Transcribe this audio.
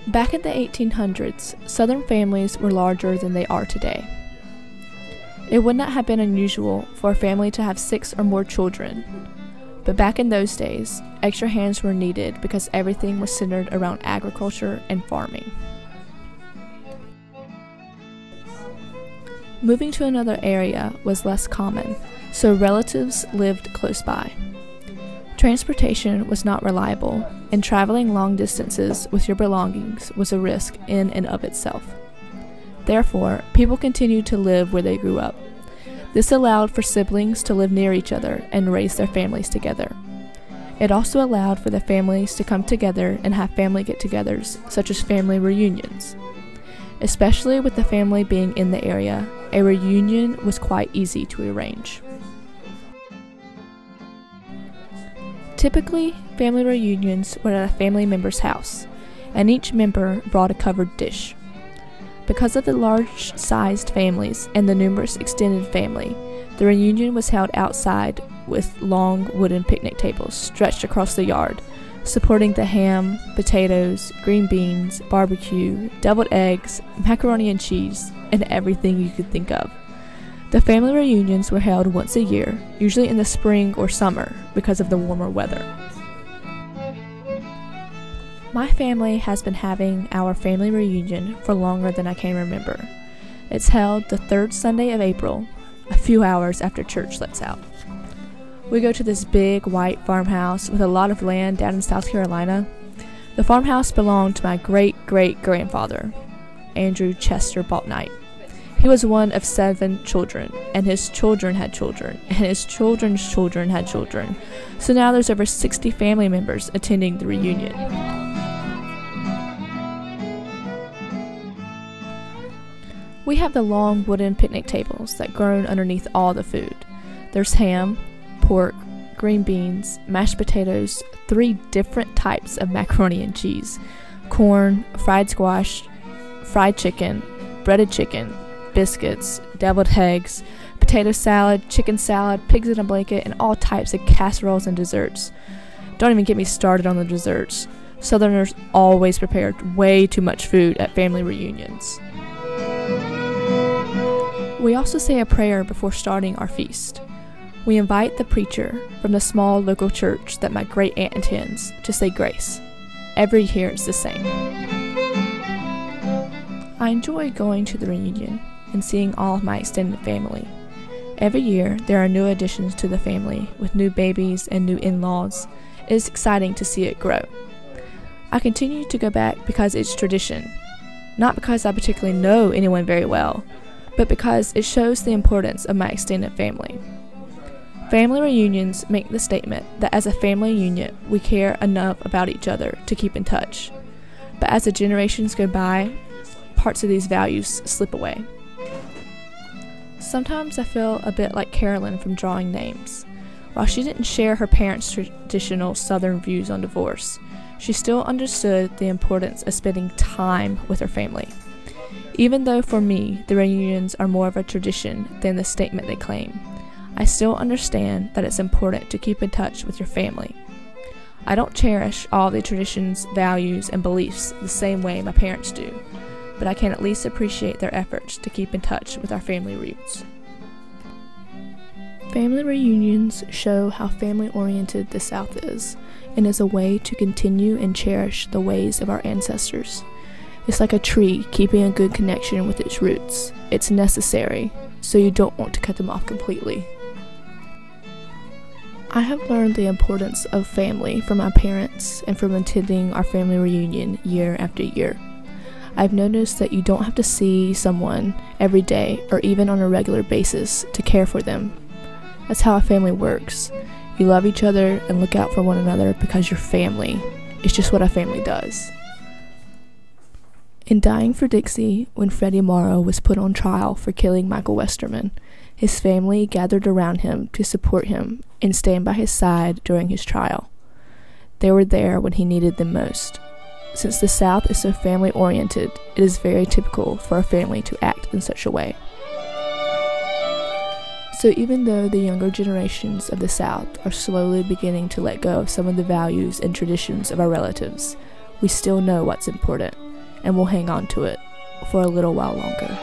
Back in the 1800s, Southern families were larger than they are today. It would not have been unusual for a family to have 6 or more children, but back in those days, extra hands were needed because everything was centered around agriculture and farming. Moving to another area was less common, so relatives lived close by. Transportation was not reliable, and traveling long distances with your belongings was a risk in and of itself. Therefore, people continued to live where they grew up. This allowed for siblings to live near each other and raise their families together. It also allowed for the families to come together and have family get-togethers, such as family reunions. Especially with the family being in the area, a reunion was quite easy to arrange. Typically, family reunions were at a family member's house, and each member brought a covered dish. Because of the large-sized families and the numerous extended family, the reunion was held outside with long wooden picnic tables stretched across the yard, supporting the ham, potatoes, green beans, barbecue, deviled eggs, macaroni and cheese, and everything you could think of. The family reunions were held once a year, usually in the spring or summer because of the warmer weather. My family has been having our family reunion for longer than I can remember. It's held the 3rd Sunday of April, a few hours after church lets out. We go to this big white farmhouse with a lot of land down in South Carolina. The farmhouse belonged to my great-great-grandfather, Andrew Chester Baltnight. He was one of 7 children, and his children had children, and his children's children had children. So now there's over 60 family members attending the reunion. We have the long wooden picnic tables that groan underneath all the food. There's ham, pork, green beans, mashed potatoes, 3 different types of macaroni and cheese, corn, fried squash, fried chicken, breaded chicken, biscuits, deviled eggs, potato salad, chicken salad, pigs in a blanket, and all types of casseroles and desserts. Don't even get me started on the desserts. Southerners always prepared way too much food at family reunions. We also say a prayer before starting our feast. We invite the preacher from the small local church that my great-aunt attends to say grace. Every year it's the same. I enjoy going to the reunion and seeing all of my extended family. Every year there are new additions to the family with new babies and new in-laws. It is exciting to see it grow. I continue to go back because it's tradition, not because I particularly know anyone very well, but because it shows the importance of my extended family. Family reunions make the statement that as a family unit, we care enough about each other to keep in touch. But as the generations go by, parts of these values slip away. Sometimes I feel a bit like Carolyn from Drawing Names. While she didn't share her parents' traditional Southern views on divorce, she still understood the importance of spending time with her family. Even though for me, the reunions are more of a tradition than the statement they claim, I still understand that it's important to keep in touch with your family. I don't cherish all the traditions, values, and beliefs the same way my parents do, but I can at least appreciate their efforts to keep in touch with our family roots. Family reunions show how family-oriented the South is, and is a way to continue and cherish the ways of our ancestors. It's like a tree keeping a good connection with its roots. It's necessary, so you don't want to cut them off completely. I have learned the importance of family from my parents and from attending our family reunion year after year. I've noticed that you don't have to see someone every day or even on a regular basis to care for them. That's how a family works. You love each other and look out for one another because you're family. It's just what a family does. In Dying for Dixie, when Freddie Morrow was put on trial for killing Michael Westerman, his family gathered around him to support him and stand by his side during his trial. They were there when he needed them most. Since the South is so family-oriented, it is very typical for a family to act in such a way. So even though the younger generations of the South are slowly beginning to let go of some of the values and traditions of our relatives, we still know what's important. and will hang on to it for a little while longer.